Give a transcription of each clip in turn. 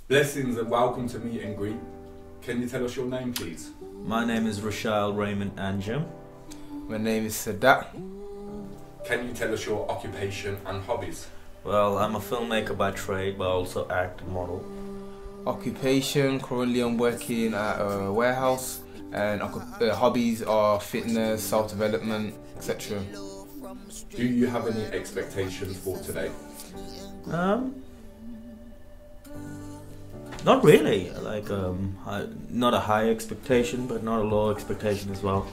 Blessings and welcome to Meet and Greet. Can you tell us your name, please? My name is Rochelle Raymond Anjum. My name is SADAT. Can you tell us your occupation and hobbies? Well, I'm a filmmaker by trade, but I also act and model. Occupation, currently I'm working at a warehouse, and hobbies are fitness, self-development, etc. Do you have any expectations for today? Not really. Not a high expectation, but not a low expectation as well.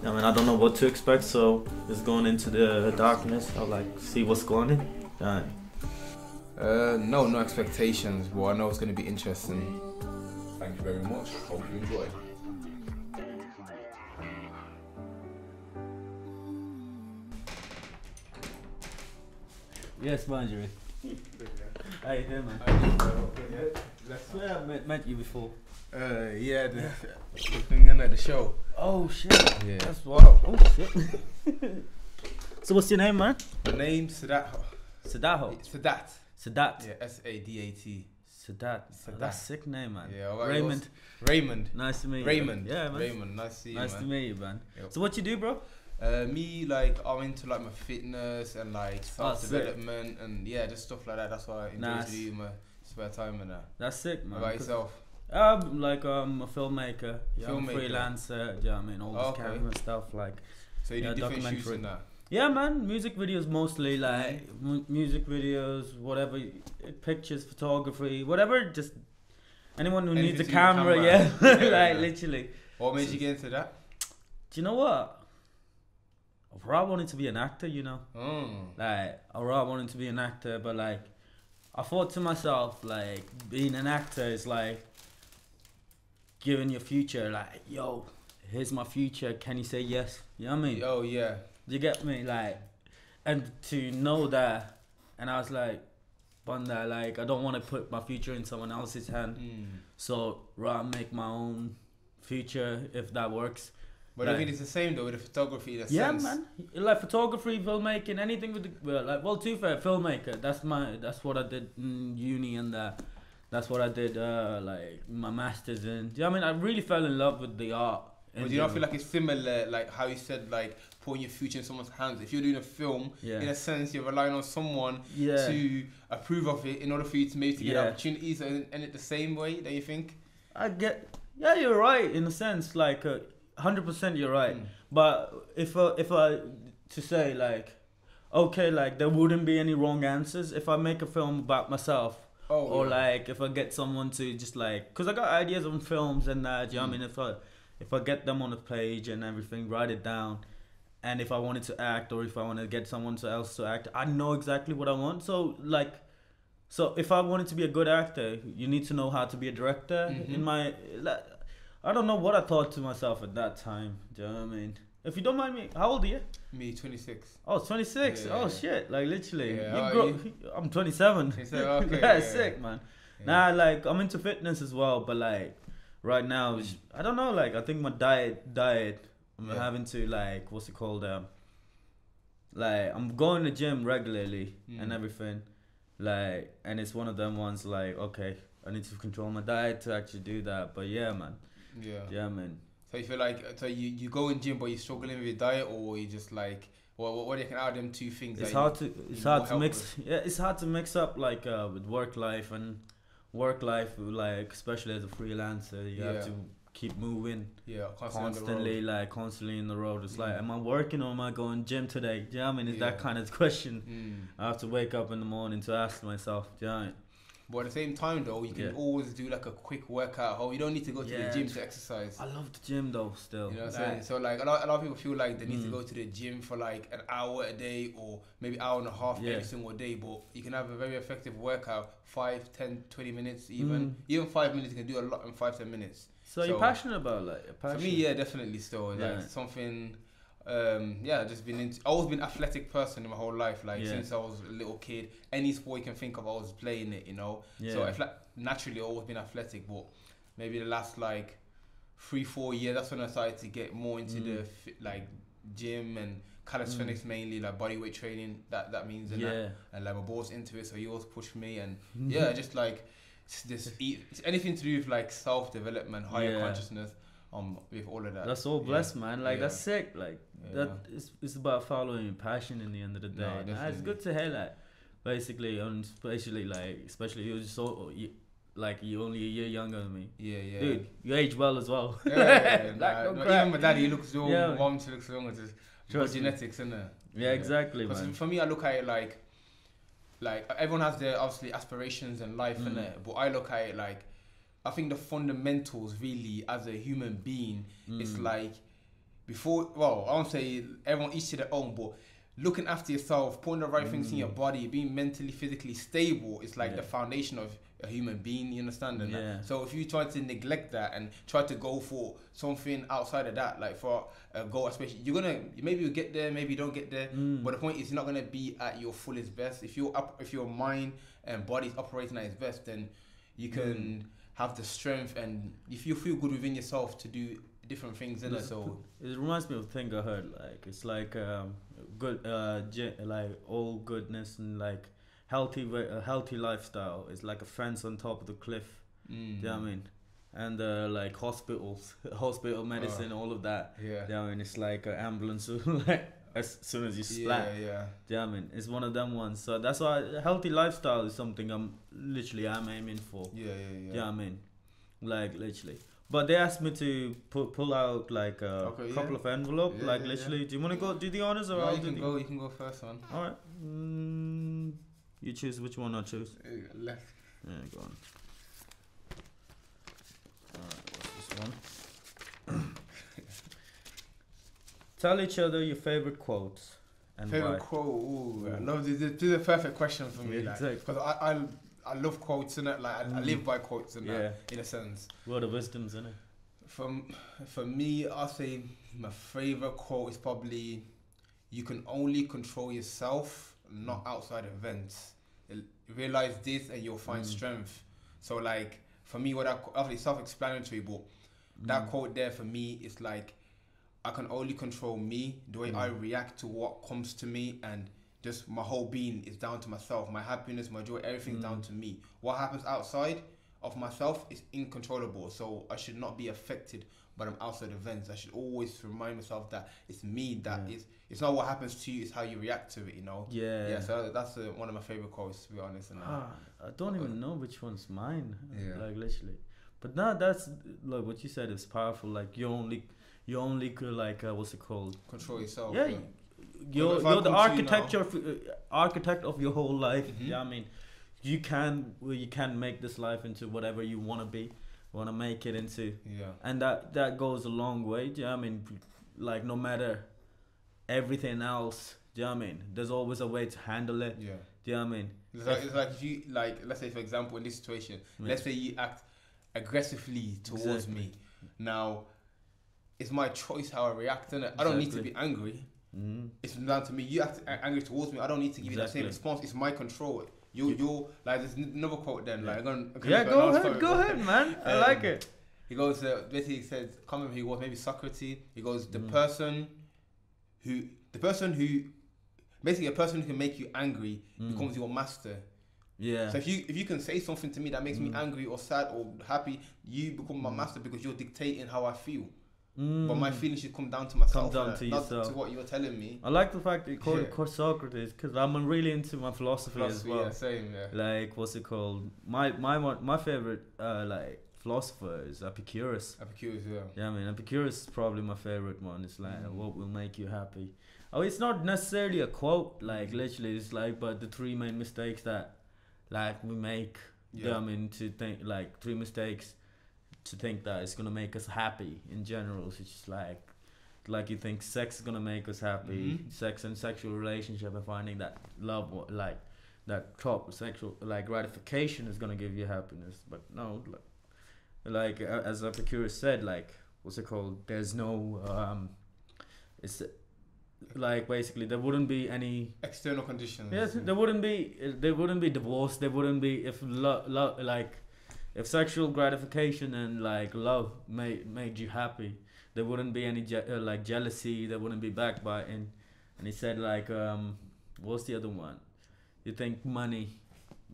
I mean, I don't know what to expect, so just going into the darkness. I'll see what's going on. No expectations, but I know it's going to be interesting. Thank you very much. Hope you enjoy. Yes, Marjorie. How you doing, man? I swear I've met you before. Yeah, the thing in the show. Oh shit. Yeah. That's wild. Oh shit. So what's your name, man? My name's SADAT. SADAT. SADAT. Yeah, S-A-D-A-T. SADAT. That's a sick name, man. Yeah, Raymond. Nice to meet you. Raymond. Yeah, man. Raymond, nice to see you, Nice man. to meet you, man. Yep. So what you do, bro? Me, I'm into my fitness and self-development and just stuff like that. That's what I enjoy to do in my spare time and that. That's sick, man. What about yourself? I'm a filmmaker. Yeah, I'm a Filmmaker. freelancer. Yeah, I mean all this camera stuff So you do different shoots and that? Yeah, man. Music videos mostly, music videos, whatever, pictures, photography, whatever. Just anyone who needs a camera, yeah. Literally. What made you get into that? Do you know what? I really wanted to be an actor, you know. I really wanted to be an actor, but I thought to myself, being an actor is giving your future, yo, here's my future, can you say yes? You know what I mean? Oh yeah. You get me? And to know that, and I was Bunda, I don't want to put my future in someone else's hand. So rather make my own future if that works. But I mean, it's the same though with the photography in a sense. Yeah, man. Photography, filmmaking, anything with the to be fair, filmmaker. That's what I did in uni, and that's what I did my masters in. Do you know what I mean? I really fell in love with the art. But do you not feel it's similar, how you said, putting your future in someone's hands? If you're doing a film, in a sense, you're relying on someone to approve of it in order for you to maybe get opportunities, and it the same way that you think? Yeah, you're right in a sense, 100% you're right. But if I to say okay, there wouldn't be any wrong answers if I make a film about myself. If I get someone to just because I got ideas on films and that, you know what I mean? If I get them on a page and everything, write it down, and if I wanted to act or if I want to get someone else to act, I know exactly what I want. So if I wanted to be a good actor, you need to know how to be a director. I don't know what I thought to myself at that time. Do you know what I mean? If you don't mind me, how old are you? Me, 26. Oh, 26. Yeah, shit. Literally. Yeah, I'm 27. Okay, That's sick, man. Yeah. Nah, I'm into fitness as well, but right now, I don't know, I think my diet, I'm having to, what's it called? I'm going to the gym regularly and everything. And it's one of them ones, okay, I need to control my diet to actually do that. But yeah, man. Yeah, man. So you feel you go in gym, but you're struggling with your diet, or you just what do you can add them two things? It's hard to mix. Yeah, it's hard to mix up with work life, especially as a freelancer, you have to keep moving. Yeah, constantly in the road. It's am I working or am I going gym today? Do you know what I mean? It's that kind of question. I have to wake up in the morning to ask myself. Do you know what I mean? But at the same time though, you can always do a quick workout at home. You don't need to go to the gym to exercise. I love the gym though still. You know what I'm saying? So a lot of people feel they need to go to the gym for an hour a day or maybe hour and a half every single day. But you can have a very effective workout, 5, 10, 20 minutes even. Even 5 minutes, you can do a lot in 5-10 minutes. So you're passionate about For me, definitely still. Something I've always been athletic person in my whole life. Since I was a little kid, any sport you can think of, I was playing it. So naturally, I've always been athletic. But maybe the last 3-4 years, that's when I started to get more into the gym and calisthenics mainly, body weight training. That means and my boss into it, so he always pushed me and it's anything to do with like self-development, higher consciousness, with all of that. That's all blessed, man. Like that's sick. Like it's about following your passion in the end of the day. It's good to hear that. Basically, especially you're you're only a year younger than me. Yeah. Dude, you age well as well. Even my daddy, he looks young. Mom, she looks young. It's just genetics, isn't it? Yeah, exactly, man. For me, I look at it like everyone has their obviously aspirations in life, innit? But I look at it like, I think the fundamentals really as a human being is like, I won't say everyone each to their own, but looking after yourself, putting the right things in your body, being mentally, physically stable is like the foundation of a human being, you understand? So if you try to neglect that and try to go for something outside of that, like for a goal, especially, maybe you'll get there, maybe you don't get there, but the point is you're not going to be at your fullest best. If your mind and body is operating at its best, then you can have the strength, and if you feel good within yourself to do different things, innit? So it reminds me of a thing I heard, like it's like good like all goodness and like a healthy lifestyle is like a fence on top of the cliff. Do you know what I mean? And like hospital medicine, all of that. Yeah. Do you know what I mean? It's like an ambulance like as soon as you splat. Yeah. Do you know what I mean? It's one of them ones. So that's why a healthy lifestyle is something I'm aiming for. Yeah. Do you know what I mean? Like literally. But they asked me to pull out like a couple of envelopes, literally. Do you want to go do the honors or you can go first, man. All right. You choose which one I choose. Left. Yeah, go on. Alright, what's this one? Tell each other your favorite quotes and favorite why. quote. Ooh, I love this. This is a perfect question for me, exactly. Because I love quotes, innit? Like I live by quotes, in a sense. Word of wisdoms, innit? For me, I'll say my favorite quote is probably, "You can only control yourself, not outside events. Realize this, and you'll find strength." So like for me, what obviously self-explanatory, but that quote there for me is like, I can only control me, the way I react to what comes to me, and just my whole being is down to myself. My happiness, my joy, everything's down to me. What happens outside of myself is incontrollable, so I should not be affected by them outside events. I should always remind myself that it's me that is. It's not what happens to you; it's how you react to it. You know. Yeah. So that's one of my favorite quotes, to be honest. And I don't even know which one's mine. Yeah. Like literally, but no, that's like what you said is powerful. Like you only could like what's it called? Control yourself. Yeah. You're the architect of your whole life. Yeah, I mean, you can make this life into whatever you want to be, want to make it into. Yeah. And that goes a long way. Do you know what I mean? Like no matter everything else, do you know what I mean? There's always a way to handle it. Yeah. Do you know what I mean? It's like if you let's say for example in this situation, let's say you act aggressively towards me. Now, it's my choice how I react, innit? I don't need to be angry. It's down to me. You act angry towards me, I don't need to give you that same response. It's my control. You're like, there's another quote then. Like, go ahead, man. I like it. He goes, basically he says, he was maybe Socrates. He goes, the person who, basically a person who can make you angry becomes your master. Yeah. So if you can say something to me that makes me angry or sad or happy, you become my master because you're dictating how I feel. But my feelings should come down to myself, not yourself. to what you're telling me. I like the fact that you call it Socrates because I'm really into my philosophy as well. Yeah, same. Yeah. Like what's it called? My favorite like philosopher is Epicurus. Yeah. Yeah, I mean Epicurus is probably my favorite one. It's like what will make you happy. Oh, it's not necessarily a quote. Like literally, it's like but the three main mistakes that like we make. Yeah, I mean to think like 3 mistakes. To think that it's gonna make us happy in general, so it's just like you think sex is gonna make us happy, sex and sexual relationship, and finding that love, like that top sexual like gratification is gonna give you happiness. But no, like as Epicurus said, like what's it called? There's no it's like basically there wouldn't be any external conditions. Yes, there wouldn't be divorce. There wouldn't be if if sexual gratification and like love made you happy, there wouldn't be any like jealousy. There wouldn't be backbiting. And he said like, what's the other one? You think money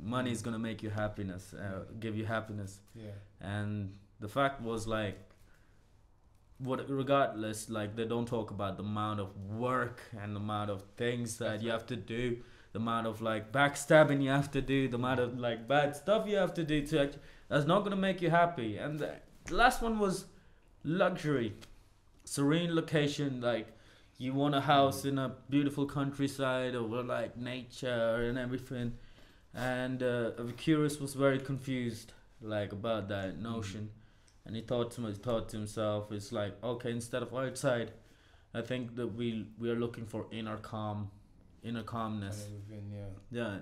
money is gonna make you happiness, give you happiness. Yeah. And the fact was like, regardless, like they don't talk about the amount of work and the amount of things that you have to do, the amount of like backstabbing you have to do, the amount of like bad stuff you have to do to actually, that's not gonna make you happy. And the last one was luxury, serene location, like you want a house in a beautiful countryside or like nature and everything. And Curious was very confused like about that notion. And he thought to himself, it's like, okay, instead of outside, I think that we are looking for inner calmness. Yeah,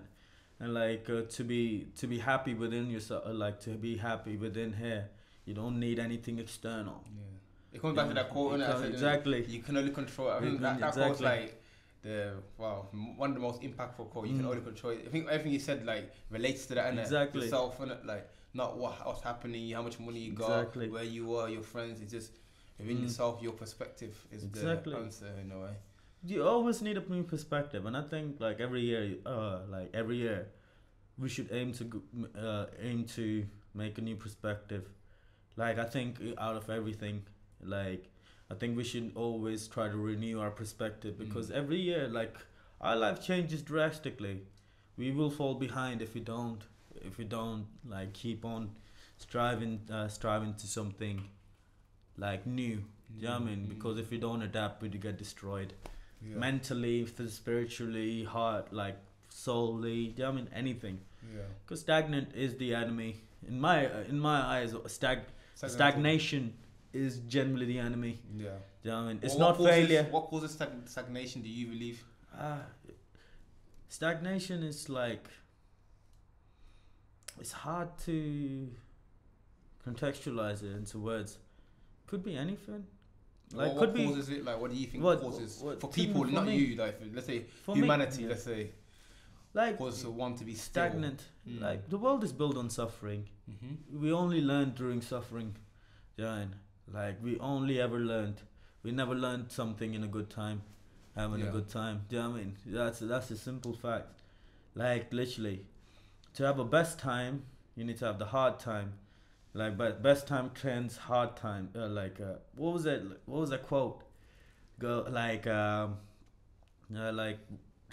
and like to be happy within yourself, like to be happy within here, you don't need anything external. Yeah, it comes back to that quote, exactly. You can only control. I think that quote's like one of the most impactful quotes. You can only control it. I think everything you said like relates to that. Exactly. Yourself, and like. Not what's happening, how much money you got, where you are, your friends. It's just within yourself, your perspective is the answer in a way. You always need a new perspective, and I think like every year, we should aim to make a new perspective. Like I think out of everything, like I think we should always try to renew our perspective, because every year, like our life changes drastically. We will fall behind if we don't like keep on striving to something like new. You know what I mean? Because if we don't adapt, we get destroyed mentally, spiritually, heart, like soully. You know what I mean? Anything. Yeah. Because stagnant is the enemy in my eyes. Stagnation is generally the enemy. Yeah. You know what I mean? It's not failure. What causes stagnation? Do you believe? Stagnation is like, it's hard to contextualize it into words. Could be anything. Like what causes it? Like what do you think causes for people, not you? Like let's say humanity. Let's say like causes one to be stagnant. Like the world is built on suffering. We only learned during suffering. Like we only ever learned. We never learned something in a good time, having a good time. Do you know what I mean? That's a simple fact. Like literally. To have a best time, you need to have the hard time. Like, but best time trends hard time. What was that? What was that quote? Like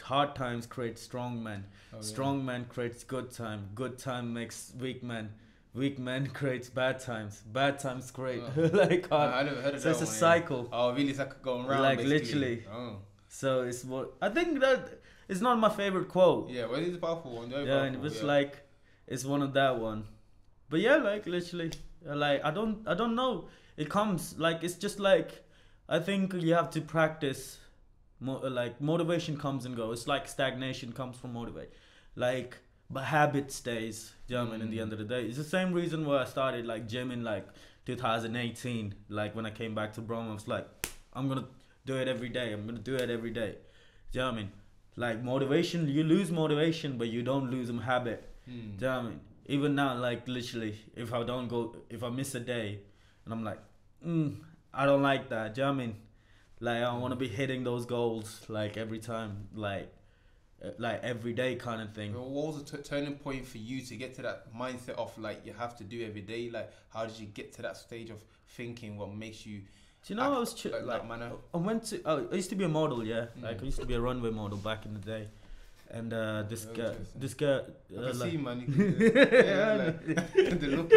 hard times create strong men. Strong man creates good time. Good time makes weak men. Weak men creates bad times. Bad times create like hard. I never heard of so that. It's a cycle. Oh, really? It's like going round. Like basically. literally. So it's what I think that. It's not my favorite quote. Yeah, well, it's a powerful one. And it's like, it's one of that one. But yeah, like literally, like I don't know. It comes like it's just like, I think you have to practice. Like motivation comes and goes. It's like stagnation comes from motivate. Like, but habit stays. You know what I mean? In the end of the day, it's the same reason why I started like gymming like 2018. Like when I came back to Birmingham, I was like, I'm gonna do it every day. I'm gonna do it every day. You know what I mean? Like motivation, you lose motivation, but you don't lose a habit. Do you know what I mean? Even now, like literally, if I miss a day, and I'm like, I don't like that. Do you know what I mean? Like I want to be hitting those goals like every time, like every day kind of thing. What was the turning point for you to get to that mindset of like you have to do every day? Like how did you get to that stage of thinking? What makes you? Do you know I was I used to be a model, like I used to be a runway model back in the day, and this guy, I can see, man. The look,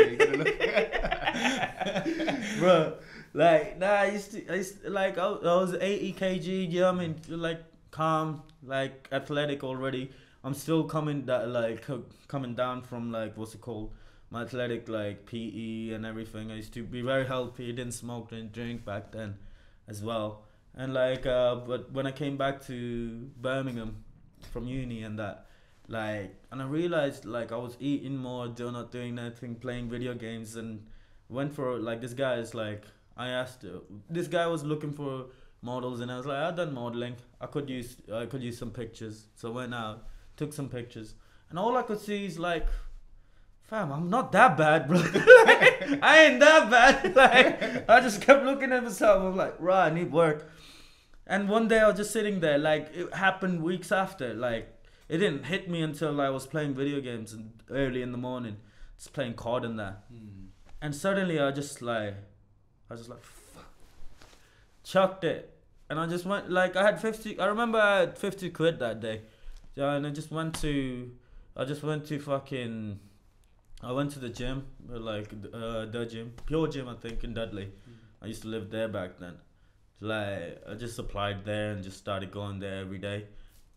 bro. Like I used to like I was 80 kg. You know what I mean? Like calm, like athletic already. I'm still coming down from like what's it called? My athletic like PE and everything. I used to be very healthy. Didn't smoke, didn't drink back then, as well. And like, but when I came back to Birmingham from uni and that, like, and I realized like I was eating more, not doing nothing, playing video games, and went for like this guy is like this guy was looking for models, and I was like, I've done modeling. I could use some pictures, so I went out, took some pictures, and all I could see is like, fam, I'm not that bad, bro. Like, I ain't that bad. Like, I just kept looking at myself. I'm like, right, I need work. And one day I was just sitting there, like, it happened weeks after. Like, it didn't hit me until I was playing video games early in the morning, just playing COD and that. And suddenly I just like, fuck, chucked it. And I just went, like, I remember I had 50 quid that day. Yeah, and I went to the gym, like, the gym, Pure Gym, I think, in Dudley. I used to live there back then. Like, I just applied there and just started going there every day.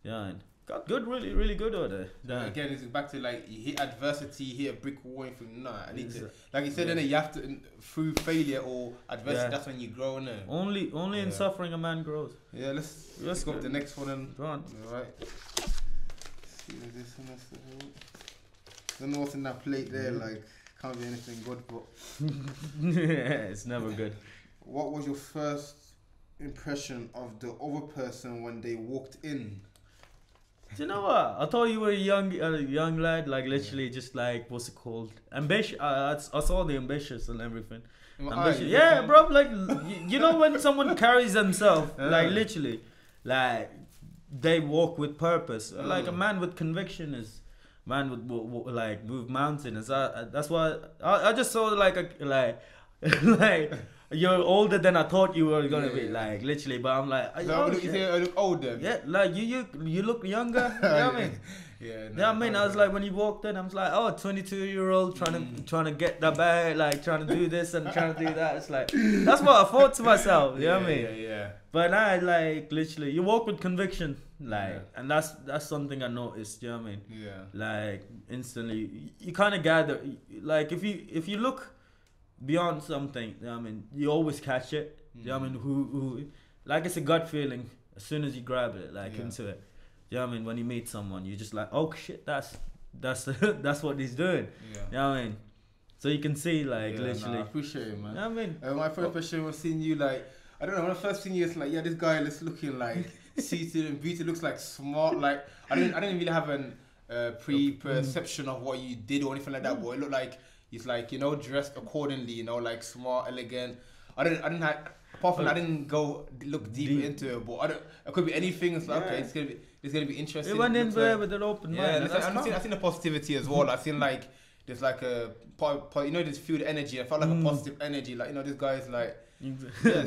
Yeah, and got good, really, really good at it. Yeah. Again, it's back to like, you hit adversity, you hit a brick wall, and you think, nah, I need to, like you said, then you have to, through failure or adversity, that's when you grow, innit? Only in suffering a man grows. Yeah, let's go to the next one and go on. Alright. See this one, don't know what's in that plate there, like, can't be anything good, but it's never good. What was your first impression of the other person when they walked in? Do you know what? I thought you were a young lad, like literally just like, what's it called? Ambitious. I saw the ambitious and everything. Ambitious. Yeah, bro. Like, you know when someone carries themselves, like literally, like they walk with purpose. Like a man with conviction is man would like move mountains. That's why I just saw like like. You're older than I thought you were gonna be, like literally. But I'm like, you think I look older? Yeah, like you look younger. You know what I mean? Yeah. No, I mean, I was like, when you walked in, I was like, oh, 22-year-old trying to get the bag, like trying to do this and trying to do that. It's like, that's what I thought to myself. You know what I mean? Yeah. But now, like literally, you walk with conviction, like, and that's something I noticed. You know what I mean? Yeah. Like instantly, you kind of gather, like if you look beyond something, you know what I mean, you always catch it. You know what I mean? Who like, it's a gut feeling as soon as you grab it, like into it. You know what I mean? When you meet someone, you're just like, oh shit, that's what he's doing. Yeah. You know what I mean? So you can see, like, literally. I appreciate it, man. You know what I mean? My first impression was seeing you, like, I don't know, when I first seen you, it's like, yeah, this guy is looking like seated and beauty, looks like smart. Like, I didn't really have an pre-perception of what you did or anything like that, but it looked like he's like, you know, dressed accordingly, you know, like smart, elegant. I didn't go look deep into it, but it could be anything. It's like, okay, it's gonna be interesting. It went in there with an open mind. I seen the positivity as well. I seen like there's like a you know, this feel the energy. I felt like a positive energy. Like, you know, this guy is like,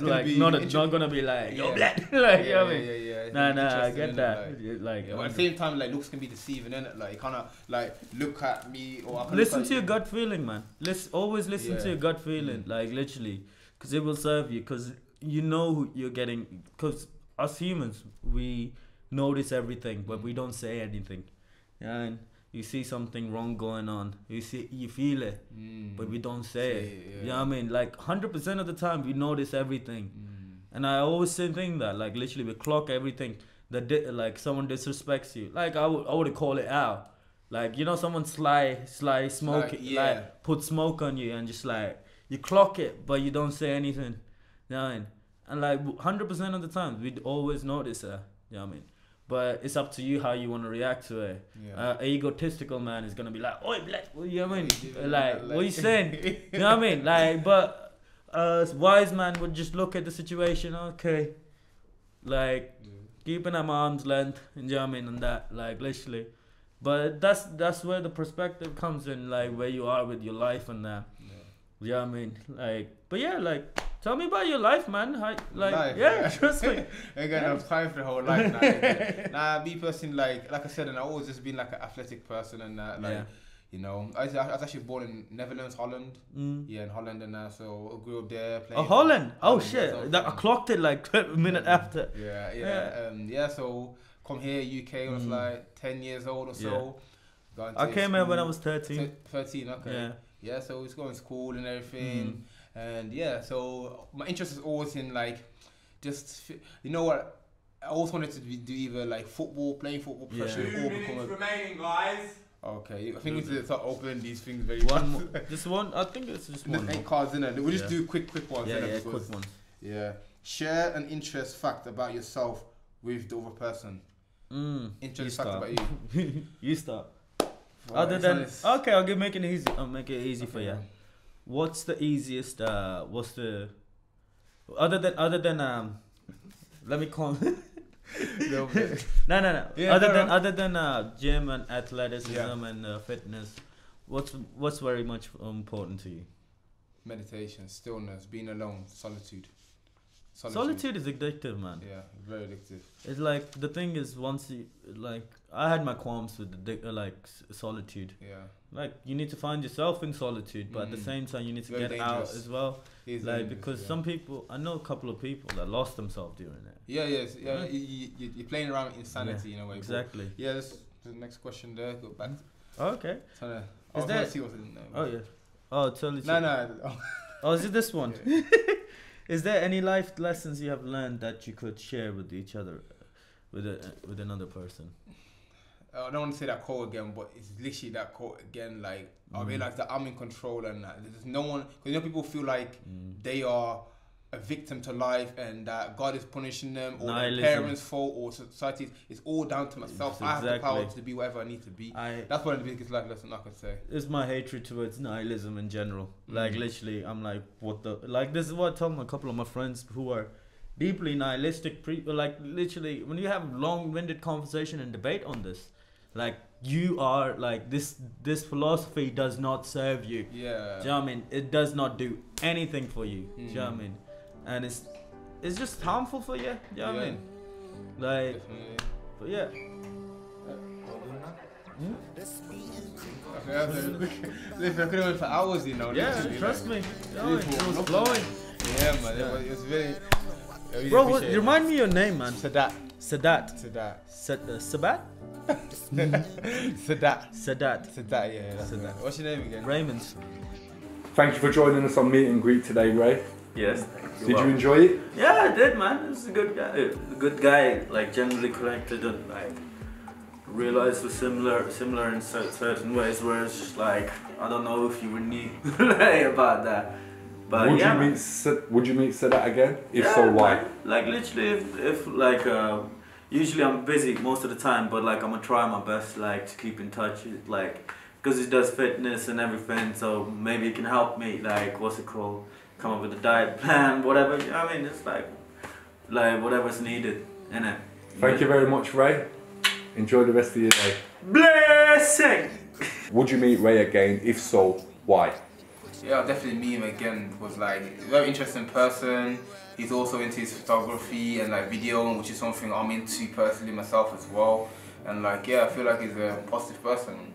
like not gonna be like, yo, black. Like, you know what I mean? Nah, I get that. Like, but at the same time, like, looks can be deceiving, innit? Like, you kind of like look at me, or I listen to your gut feeling, man. Always listen to your gut feeling, like literally, because it will serve you. Because you know who you're getting. Because us humans, we notice everything, but we don't say anything. And you see something wrong going on, you feel it, but we don't say it. You know what I mean? Like 100% of the time, we notice everything. And I always say thing that, like, literally we clock everything that like someone disrespects you. Like I would call it out. Like, you know, someone sly smoke, like put smoke on you, and just like you clock it, but you don't say anything. You know what I mean? And like 100% of the time, we'd always notice that. You know what I mean? But it's up to you how you want to react to it. An egotistical man is gonna be like, "Oi, black," you know what I mean? Like, what are you saying? You know what I mean? Like, but a wise man would just look at the situation. Okay, like keeping at arm's length. You know what I mean? And that, like, literally. But that's where the perspective comes in, like where you are with your life and that. You know what I mean? Like, but yeah, like, tell me about your life, man. Trust me. I ain't got enough time for the whole life now. Me personally, like I said, and I always just been like an athletic person and that, like, you know, I was actually born in Netherlands, Holland. Yeah, in Holland and that, so I grew up there. Holland? Oh shit! I clocked it like a minute after. So come here, UK, when I was like 10 years old or so. I came here when I was 13. 13, okay. Yeah, so it's going to school and everything. And yeah, so my interest is always in like, just, you know what, I always wanted to do either like playing football professionally, or become remaining, guys. Okay, I think we need to start opening these things very Just one, I think it's just one. There's 8 cards in it. We'll just do quick ones. Quick ones. Yeah. Share an interest fact about yourself with the other person. Interest fact about you. You start. Other than, okay, I'll make it easy. I'll make it easy for you. What's the easiest? Other than let me call. No. No. Yeah, other than gym and athleticism and fitness, what's very much important to you? Meditation, stillness, being alone, solitude. Solitude is addictive, man. Yeah, very addictive. It's like the thing is, once you like, I had my qualms with solitude. Yeah. Like, you need to find yourself in solitude, but at the same time you need to Very get dangerous. out as well. Like, because yeah. some people, I know a couple of people that lost themselves during it. Yeah. You're playing around with insanity in a way. Exactly. Yeah, that's the next question there. Go back. Okay. Is there? See what's in there. Oh yeah. Oh, totally. No. Oh, is it this one? Yeah. Is there any life lessons you have learned that you could share with each other, with another person? I don't want to say that quote again, but it's literally that quote again. Like, I realize that I'm in control and that there's no one. Because people feel like they are a victim to life and that God is punishing them, or their parents' fault, or society. It's all down to myself. I have the power to be whatever I need to be. That's one of the biggest life lessons I could say. It's my hatred towards nihilism in general. Like, literally, I'm like, what the... Like, this is what I tell a couple of my friends who are deeply nihilistic. Like, literally, when you have long-winded conversation and debate on this, like, you are like, this philosophy does not serve you. Yeah. Do you know what I mean? It does not do anything for you. Do you know what I mean? And it's just harmful for you. Do you know what I mean? Like, but yeah. I could have went for hours, you know. Yeah, trust me. It was flowing. Yeah, man. It was very... Bro, remind me your name, man. Sadat. Sabat? Sadat, yeah. Sadat. What's your name again? Raymond. Thank you for joining us on Meet and Greet today, Ray. Yes. Did you enjoy it? Yeah, I did, man. He's a good guy. A good guy, like, generally collected and like realized we're similar in certain ways. Where it's just like, I don't know if you would need about that. But would you meet Sadat again? If so, why? Man. Like, literally, if like usually I'm busy most of the time, but like I'm gonna try my best like to keep in touch, like, because he does fitness and everything. So maybe he can help me, like, what's it called? Come up with a diet plan, whatever. You know what I mean? It's like whatever's needed, innit? Thank you very much, Ray. Enjoy the rest of your day. Blessing! Would you meet Ray again? If so, why? Yeah, I'll definitely meet him again. Was like a very interesting person. He's also into his photography and like video, which is something I'm into personally myself as well. And like, yeah, I feel like he's a positive person.